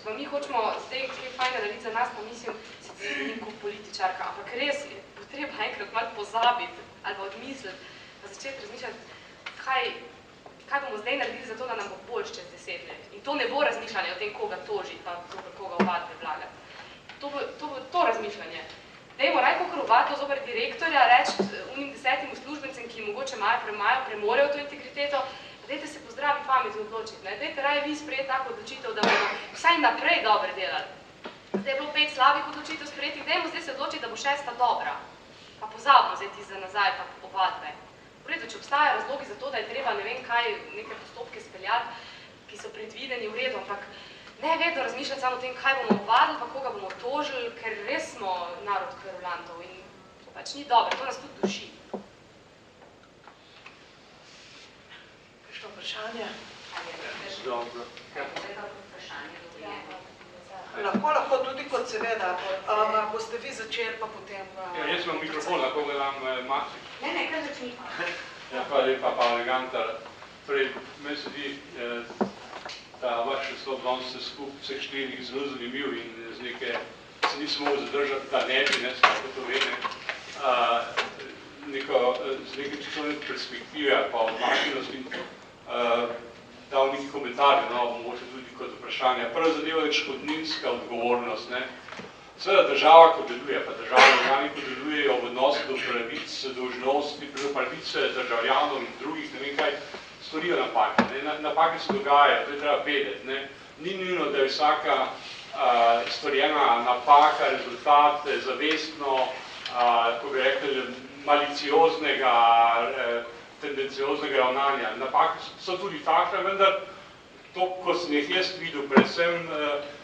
če pa mi hočemo zdaj kaj fajn narediti za nas, pa mislim, se ti zdi kot političarka, ampak res je potreba enkrat malo pozabiti ali pa odmisliti, pa začeti razmišljati, kaj bomo zdaj naredili za to, da nam bo bolj čez 10 let. In to ne bo razmišljanje o tem, koga tožiti, pa koga ovadbe vlagati. To bo to razmišljanje. Dajmo rajko krovati zoper direktorja, reči unim 10 uslužbencem, ki mogoče premorejo to integriteto, dajte se po zdravi pameti odločiti. Dajte raje vi sprejeti tako odločitev, da bomo vsaj naprej dobro delali. Zdaj je bilo 5 slabih odločitev sprejetih, dajmo zdaj se odločiti, da bo 6 dobra. Pa pozabimo zdaj ti za nazaj, pa ovadbe. V redu, če obstajajo razlogi za to, da je treba ne vem kaj, neke postopke speljati, ki so predvideni v redu, ampak ne vedno razmišljati samo o tem, kaj bomo ovadili, pa koga bomo tožili, ker res smo narod kverulantov in to pač ni dobro, to nas tudi duši. Kakšno vprašanje? Dobro. Lahko tudi kot seveda. Boste vi začeli, pa potem... Jaz imam mikrofon, lahko ga dam Maci. Ne, kar začni. Ja, hvala lepa, Pavle Gantar. Torej, meni se di, da vaš nastop danes vseh 4 zelo zanimiv in z neke, se nisem mogel zadržati, da ne bi, tako to vene, z neke časovne perspektive pa odmaknjenosti dal neki komentarje, mogoče tudi kot vprašanje. Prva zadeva je odškodninska odgovornost. Seveda država, ko deluje, pa državni organi, ko delujejo v odnosu do pravic, dolžnosti, pravice državljanov in drugih, ne vem kaj, storijo napake. Napake se dogajajo, to je treba vedeti. Ni nujno, da je vsaka storjena napaka, rezultat zavestno, kako bi rekli, malicioznega, tendencioznega ravnanja. Napake so tudi takšne, vendar to, ko sem jih jaz videl, predvsem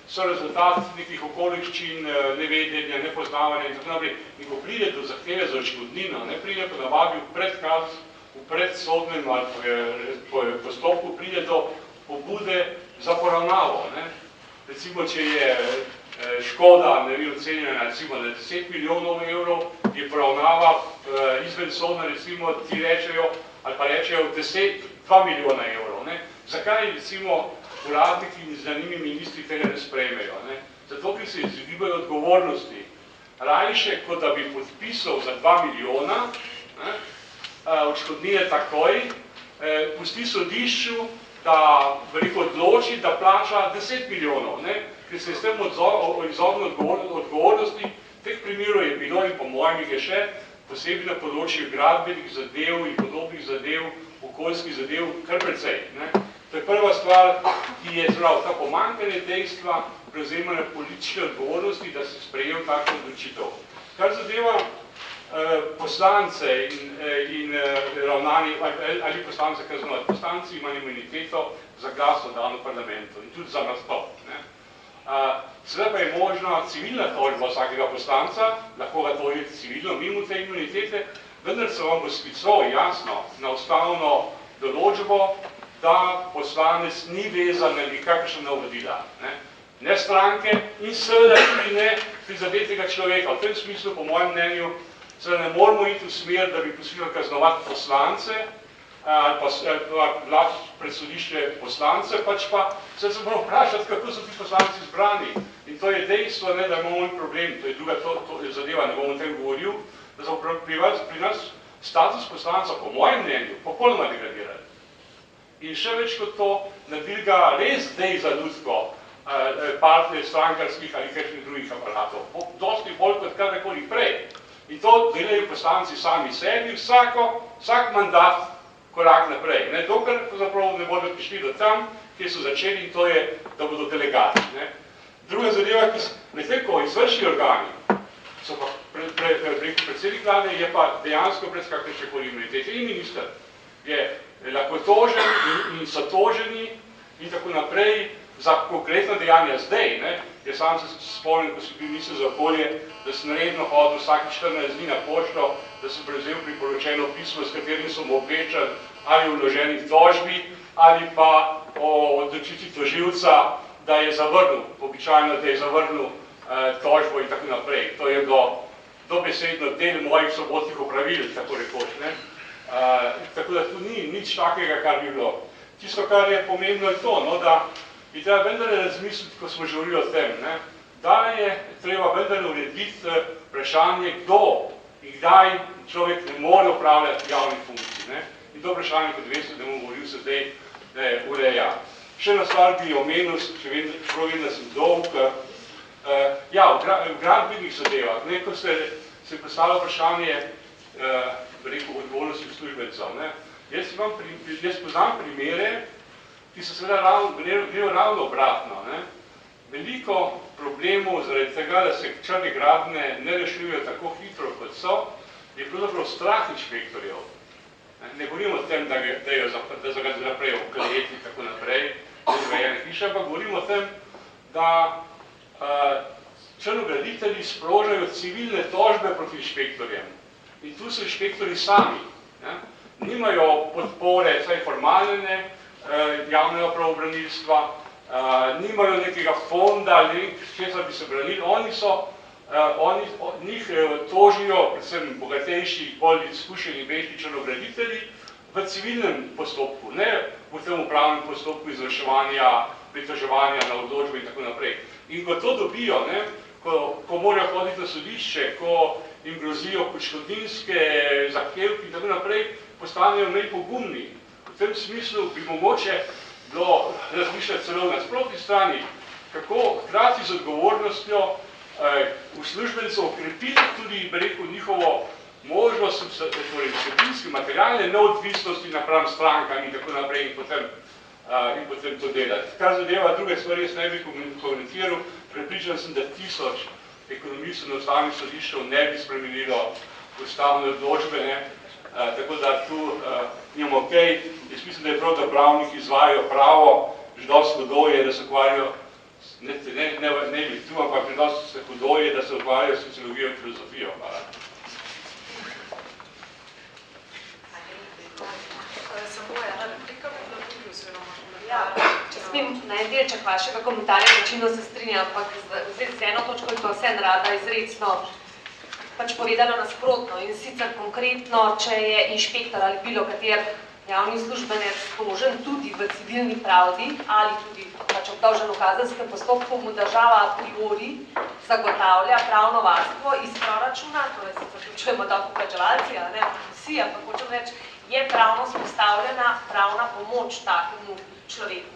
so rezultat nekih okoliščin, nevedenja, nepoznavanja in tako naprej. In ko pride do zahteve za odškodnino, pride po navabi v predsodnem ali postopku, pride do pobude za poravnavo. Recimo, če je škoda, ne vem, ocenjena, recimo, na 10 milijonov evrov, je poravnava izvensodna, recimo, ti rečejo, ali pa rečejo 2 milijona evrov. Zakaj, recimo, uradniki in z njimi ministri tega ne sprejmejo? Zato, ker se izogibajo odgovornosti. Rajše, kot da bi podpisal za 2 milijona, odškodnine takoj, pusti sodišču, da odloči, da plača 10 milijonov, ker se je s tem izognil odgovornosti. Teh primerov je bilo in po mojem je še posebej na področju gradbenih zadev in podobnih zadev, okoljskih zadev, kar precej. To je prva stvar, ki je ta pomanjkanje dejstva, prevzemanja politične odgovornosti, da se sprejel takšno odločitev. Kar zadeva poslance in ravnanje, ali poslance kaznovati. Poslanci imajo imuniteto za glas v danem parlamentu in tudi za nastop. Seveda pa je možna civilna tožba vsakega poslanca, lahko ga tožite civilno mimo te imunitete, vendar se vam bo sklical jasno na ustavno določbo, da poslanec ni vezan na nikakršna navodila. Ne stranke in seveda tudi ne prizadetega človeka. V tem smislu, po mojem mnenju, seveda ne moramo iti v smer, da bi poslušali kaznovati poslance ali pa vlači pred sodišče poslance, pač pa se moramo vprašati, kako so ti poslanci izbrani. In to je dejstvo, da imamo en problem, to je druga zadeva, ne bom o tem govoril, da so pri nas status poslanca, po mojem mnenju, popolnoma degradirali. In še več kot to, naredili ga res zdaj za ljudsko partner strankarskih ali kakšnih drugih aparatov. Dosti bolj kot kadarkoli prej. In to delajo poslanci sami sebi, vsak mandat korak naprej. Dokler pravzaprav ne bodo prišli do tam, kjer so začeli, in to je, da bodo delegati. Druga zadeva, ki ko izvršni organi, so pa preko predsednik vlade, je pa dejansko brez kakšne imunitete. In minister je lahko tožen in so toženi in tako naprej za konkretna dejanja zdaj. Jaz sam se spomnim, ko sem bil minister za okolje, da sem redno hodil vsaki 14 dni na pošto, da sem prevzel priporočeno pismo, s katerim so mu obveščali ali o vloženih tožbi, ali pa o odločitvi tožilca, da je zavrnil, običajno, da je zavrnil tožbo in tako naprej. To je bilo dobesedno del mojih sobotnih opravil, tako rekoč. Tako da tu ni nič takega, kar bi bilo. Tisto, kar je pomembno, je to, da bi treba vendar razmisliti, ko smo že govorili o tem, ne, da je treba vendar urediti vprašanje, kdo in kdaj človek ne more upravljati javnih funkcij. Ne. In to vprašanje, kot veste, da bom govoril se zdaj, ureja. Še eno stvar bi omenil, čeprav vem, da sem dolg. Ja, v gradbenih zadevah, ko se postavlja vprašanje odgovornosti uslužbencev. Jaz poznam primere, ki so seveda grejo ravno obratno. Ne. Veliko problemov zaradi tega, da se črne gradnje ne rešujejo tako hitro, kot so, je pravzaprav strah inšpektorjev. Ne govorimo o tem, da so ga zaprejo v kleti in tako naprej, nezgrajene hiše, ampak govorimo o tem, da črnograditelji sprožajo civilne tožbe proti inšpektorjem. In tu so inšpektori sami. Nimajo podpore, saj formalne javnega pravobranilstva, nimajo nekega fonda, česar bi se branili. Njih tožijo, predvsem bogatejši, bolj izkušeni, večji črnograditelji, v civilnem postopku, ne v tem upravnem postopku izvrševanja, pritoževanja na odločbe in tako naprej. In ko to dobijo, ko morajo hoditi na sodišče, ko jim grozijo odškodninske zahtevke in tako naprej, postanejo nepogumni. V tem smislu bi mogoče bilo razmišljati celo na sprotni strani, kako hkrati z odgovornostjo uslužbencev okrepiti tudi, bi rekel, njihovo možnost, torej vsebinske, materialne neodvisnosti napram strankam in tako naprej in potem to delati. Kar zadeva druge stvari, jaz ne bi komentiral, prepričan sem, da 1000 ekonomistov na ustavnih sodiščev ne bi spremenilo ustavne odločbe, tako da tu nimamo okej. Jaz mislim, da je prav, da pravniki izvajajo pravo, že dosti hudo je, da se ukvarjajo, ne bi tu, ampak že dosti hudo je, da se ukvarjajo s sociologijo in filozofijo. Samo ena replika, bi bila tudi oziroma če smem na en delček vašega komentarja, večino se strinjam, ampak z eno točko je to vse rada izrecno povedano nasprotno in sicer konkretno, če je inšpektor ali bilo kater javni uslužbenec tožen tudi v civilni pravdi ali tudi obdolžen v kazenskem postopku, mu država a priori zagotavlja pravno varstvo iz proračuna, torej se zaključujemo davkoplačevalci, ne vsi, ampak hočem reči, je pravno spostavljena pravna pomoč takemu človeku.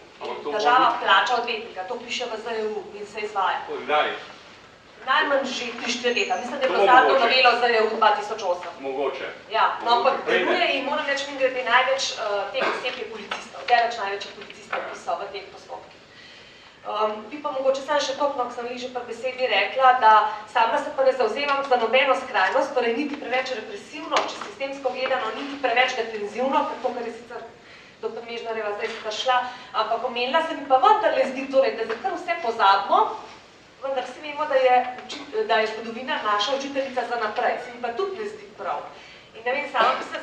Država plača odvetnika, to piše v ZJU in se izvaja. Najmanj že 3-4 leta. Mislim, da je bilo zadnjo novelo ZJU 2008. Mogoče. Ja, no, ampak deluje in moram reči, mi grede največ teh oseb je policistov, deleč največjih policistov, ki so v teh postopkih. Bi pa mogoče sam še topno, ko sem že pri besedi rekla, da sama se pa ne zavzemam za nobeno skrajnost, torej niti preveč represivno, če sistemsko gledano, niti preveč defenzivno, tako kar je sicer dr. Mežnarjeva zdaj šla, ampak omenila se mi pa vendarle zdi, torej, da kar vse pozabimo, vendar vsi vemo, da je zgodovina naša učiteljica za naprej, se mi pa tudi ne zdi prav. In ne vem, sama bi se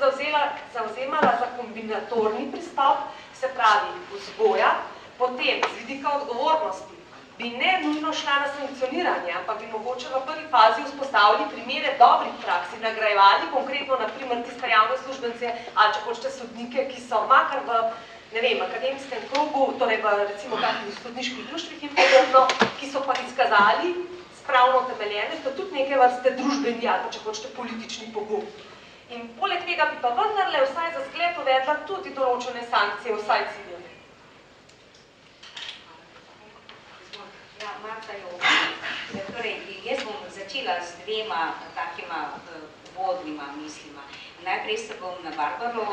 zavzemala za kombinatorni pristop, se pravi vzgoja, potem z vidika odgovornosti bi ne nujno šla na sankcioniranje, ampak bi mogoče v prvi fazi vzpostavili primere dobrih praks in nagrajevali konkretno, naprimer, tiste javne službence ali če hočete sodnike, ki so makar v, ne vem, akademskem krogu, torej v recimo kakih sodniških društvih in podobno, ki so pa izkazali spravno utemeljenostjo tudi neke vrste družbeni ali pa če hočete politični pogum. In poleg tega bi pa vendarle vsaj za zgled uvedla tudi določene sankcije, vsaj civilne. Ja, Marta Joga. Torej, jaz bom začela z dvema takima uvodnima mislima. Najprej se bom na Barbaro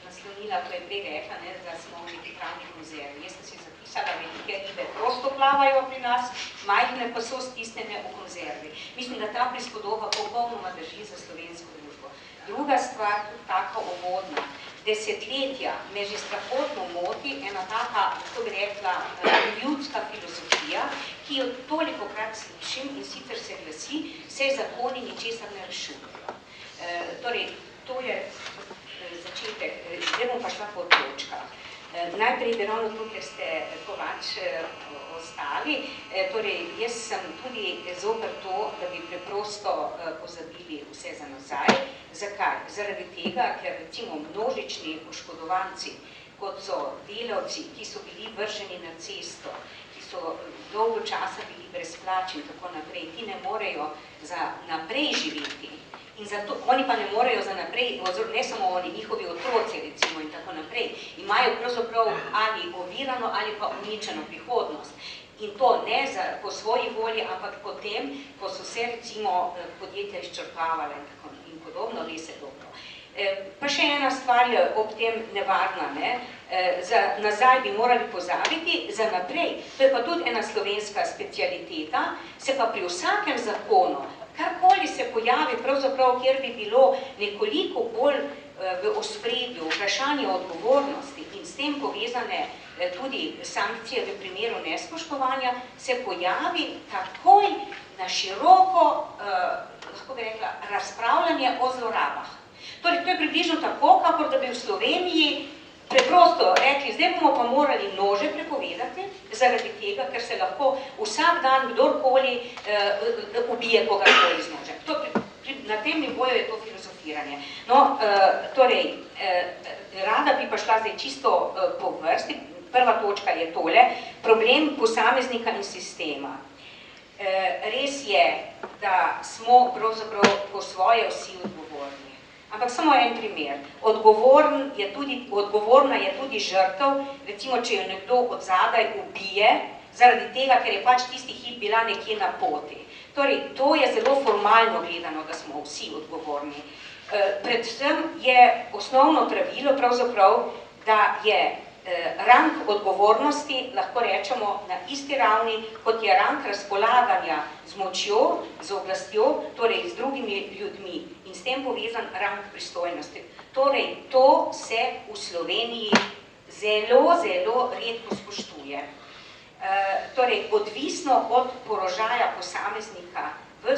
naslonila, ko je prej rekla, da smo v neki pravni konzervi. Jaz sem si zapisala, velike ribe prosto plavajo pri nas, majhne pa so stisnjene v konzervi. Mislim, da ta prispodoba popolnoma drži za slovensko družbo. Druga stvar, tudi taka uvodna. Desetletja me že strahotno moti ena taka, kako bi rekla, ljudska filozofija, ki jo tolikokrat slišim in sicer se glasi, vse zakoni ničesar ne rešujejo. Torej, to je začetek, zdaj bom pa šla po točkah. Najprej bi ravno to, ker ste Kovač ostali, torej jaz sem tudi zoper to, da bi preprosto pozabili vse za nazaj. Zakaj? Zaradi tega, ker recimo množični oškodovanci, kot so delavci, ki so bili vrženi na cesto, ki so dolgo časa bili brezplačni in tako naprej, ti ne morejo za naprej živeti. In zato oni pa ne morejo za naprej, oziroma ne samo oni, njihovi otroci recimo in tako naprej, imajo pravzaprav ali ovirano ali pa uničeno prihodnost. In to ne po svoji volji, ampak potem, ko so se recimo podjetja izčrpavala in podobno, ve se dobro. Pa še ena stvar je ob tem nevarna, ne? Za nazaj bi morali pozabiti, za naprej, to je pa tudi ena slovenska specialiteta, se pa pri vsakem zakonu, karkoli se pojavi, pravzaprav, kjer bi bilo nekoliko bolj v ospredju vprašanje odgovornosti in s tem povezane tudi sankcije v primeru nespoštovanja, se pojavi takoj na široko, lahko bi rekla, razpravljanje o zlorabah. Torej, to je približno tako, kakor da bi v Sloveniji preprosto rekli, zdaj bomo pa morali nože prepovedati, zaradi tega, ker se lahko vsak dan kdorkoli ubije kogarkoli z nožem. Na tem nivoju je to filozofiranje. No, torej, rada bi pa šla zdaj čisto po vrsti. Prva točka je tole, problem posameznika in sistema. Res je, da smo pravzaprav po svoje vsi odgovorni. Ampak samo en primer. Odgovorna je tudi žrtev, recimo, če jo nekdo od zadaj ubije, zaradi tega, ker je pač tisti hip bila nekje na poti. Torej, to je zelo formalno gledano, da smo vsi odgovorni. Predvsem je osnovno pravilo pravzaprav, da je rang odgovornosti, lahko rečemo, na isti ravni, kot je rang razpolaganja z močjo, z oblastjo, torej z drugimi ljudmi in s tem povezan rang pristojnosti. Torej, to se v Sloveniji zelo, zelo redko spoštuje. Torej, odvisno od položaja posameznika v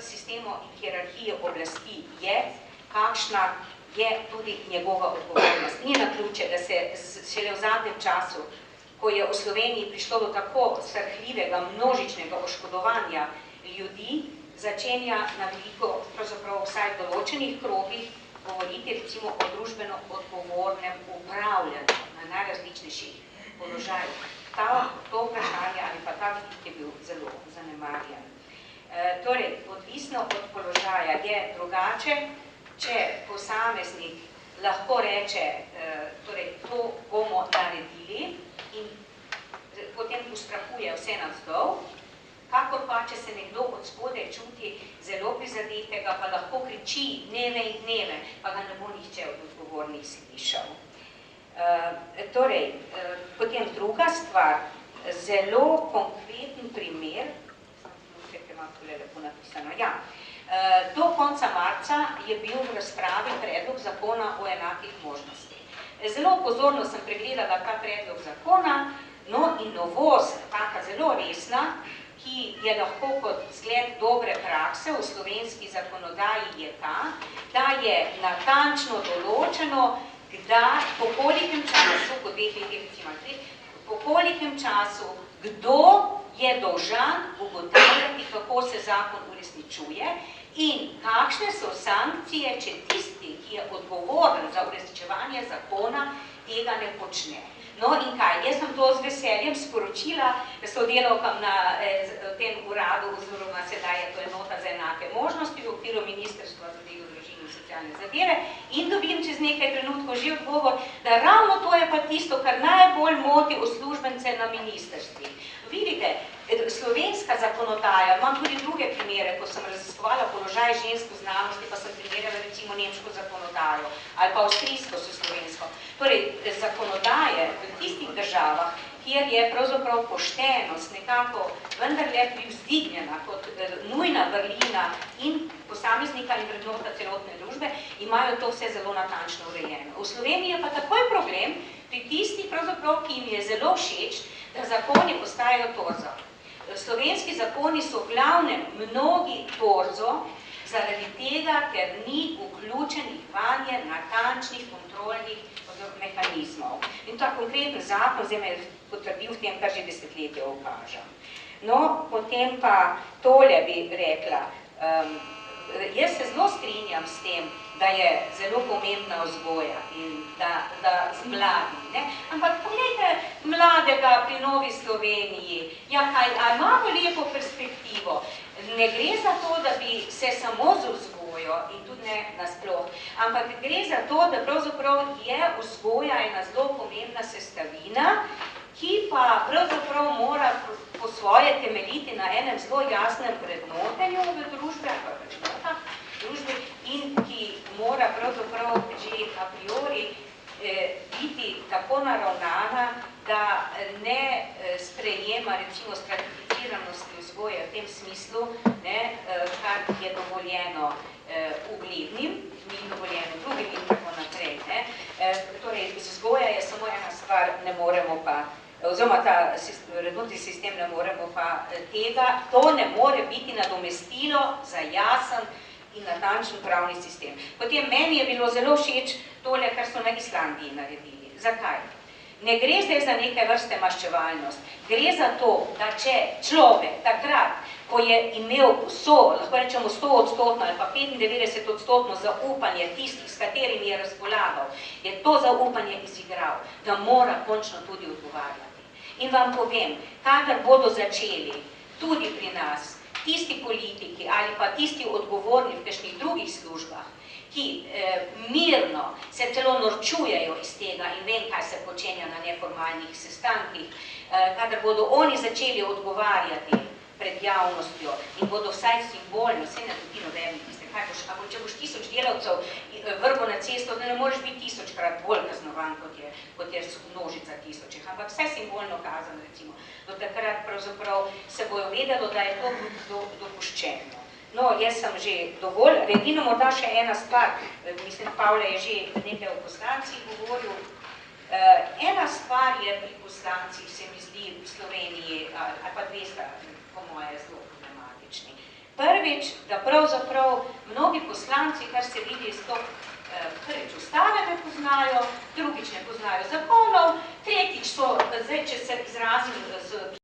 sistemu in hierarhije oblasti je, kakšna je tudi njegova odgovornost. Ni naključje, da se šele v zadnjem času, ko je v Sloveniji prišlo do tako srhljivega, množičnega oškodovanja ljudi, začenja na veliko, pravzaprav vsaj v določenih krogih, govoriti recimo o družbeno odgovornem upravljanju na najrazličnejših položajih. To vprašanje ali pa ta vidik je bil zelo zanemarjen. Torej, odvisno od položaja je drugače, če posameznik lahko reče, torej, to bomo naredili in potem ustrahuje vse navzdol, kakor pa, če se nekdo od spodaj čuti zelo prizadetega, pa lahko kriči dneve in dneve, pa ga ne bo nihče od odgovornih slišal. Torej, potem druga stvar, zelo konkreten primer, do konca marca je bil v razpravi predlog zakona o enakih možnostih. Zelo pozorno sem pregledala ta predlog zakona, no in novost, taka zelo resna, ki je lahko kot zgled dobre prakse v slovenski zakonodaji je ta, da je natančno določeno, kdaj, po kolikem času, po 2 letih recimo, po kolikem času, kdo je dolžan ugotavljati, kako se zakon uresničuje in kakšne so sankcije, če tisti, ki je odgovoren za uresničevanje zakona, tega ne počne. No in kaj, jaz sem to z veseljem sporočila sodelavkam na tem uradu, oziroma sedaj je to enota za enake možnosti v okviru Ministrstva za delo, družino in socialne zadeve in dobim čez nekaj trenutkov že odgovor, da ravno to je pa tisto, kar najbolj moti uslužbence na ministrstvih. Vidite, slovenska zakonodaja, imam tudi druge primere, ko sem raziskovala položaj žensk v znanosti, pa sem primerjala recimo nemško zakonodajo ali pa avstrijsko s slovensko. Torej, zakonodaje v tistih državah, kjer je pravzaprav poštenost nekako vendarle privzdignjena kot nujna vrlina in posameznika in vrednota celotne družbe, imajo to vse zelo natančno urejeno. V Sloveniji je pa takoj problem pri tistih, pravzaprav, ki jim je zelo všeč, da zakoni postajajo torzo. Slovenski zakoni so v glavnem mnogi torzo, zaradi tega, ker ni vključenih vanje natančnih kontrolnih mehanizmov. In ta konkreten zakon zdaj me je potrdil v tem, kar že desetletje opažam. No, potem pa tole bi rekla, jaz se zelo strinjam s tem, da je zelo pomembna vzgoja in da z mladimi, ne? Ampak poglejte mladega pri Novi Sloveniji, ja, a imamo lepo perspektivo. Ne gre za to, da bi se samo z vzgojo in tudi ne nasploh, ampak gre za to, da pravzaprav je vzgoja ena zelo pomembna sestavina, ki pa pravzaprav mora po svoje temeljiti na enem zelo jasnem vrednotenju v družbi, in ki mora pravzaprav že a priori biti tako naravnana, da ne sprejema recimo stratificiranosti vzgoje v tem smislu, ne, kar je dovoljeno uglednim, ni dovoljeno drugim in tako naprej. Ne. Torej, vzgoja je samo ena stvar, ne moremo pa, oziroma ta vrednotni sistem ne moremo pa tega, to ne more biti nadomestilo za jasen in natančen pravni sistem. Potem meni je bilo zelo všeč tole, kar so na Islandiji naredili. Zakaj? Ne gre zdaj za neke vrste maščevalnost. Gre za to, da če človek takrat, ko je imel lahko rečemo 100% ali pa 95% zaupanje tistih, s katerimi je razpolagal, je to zaupanje izigral, da mora končno tudi odgovarjati. In vam povem, kadar bodo začeli tudi pri nas tisti politiki ali pa tisti odgovorni v kakšnih drugih službah, ki mirno se celo norčujejo iz tega in vem, kaj se počenja na neformalnih sestankih, kadar bodo oni začeli odgovarjati pred javnostjo in bodo vsaj simbolno, vse ne dobi nobenih, če boš 1000 delavcev vrgo na cesto, ne moreš biti 1000-krat bolj kaznovan, kot je množica tisočih, ampak vsaj simbolno kazan, recimo. Do takrat pravzaprav se bojo vedelo, da je to dopuščeno. No, jaz sem že dovolj, edino morda še ena stvar, mislim, Pavle je že nekaj o poslancih govoril. Ena stvar je pri poslancih, se mi zdi, v Sloveniji, ali pa dve sta, po moje, zelo problematični. Prvič, da pravzaprav mnogi poslanci, kar se vidi iz to, prvič ustave ne poznajo, drugič ne poznajo zakonov, tretjič so, zdaj, če se izrazim z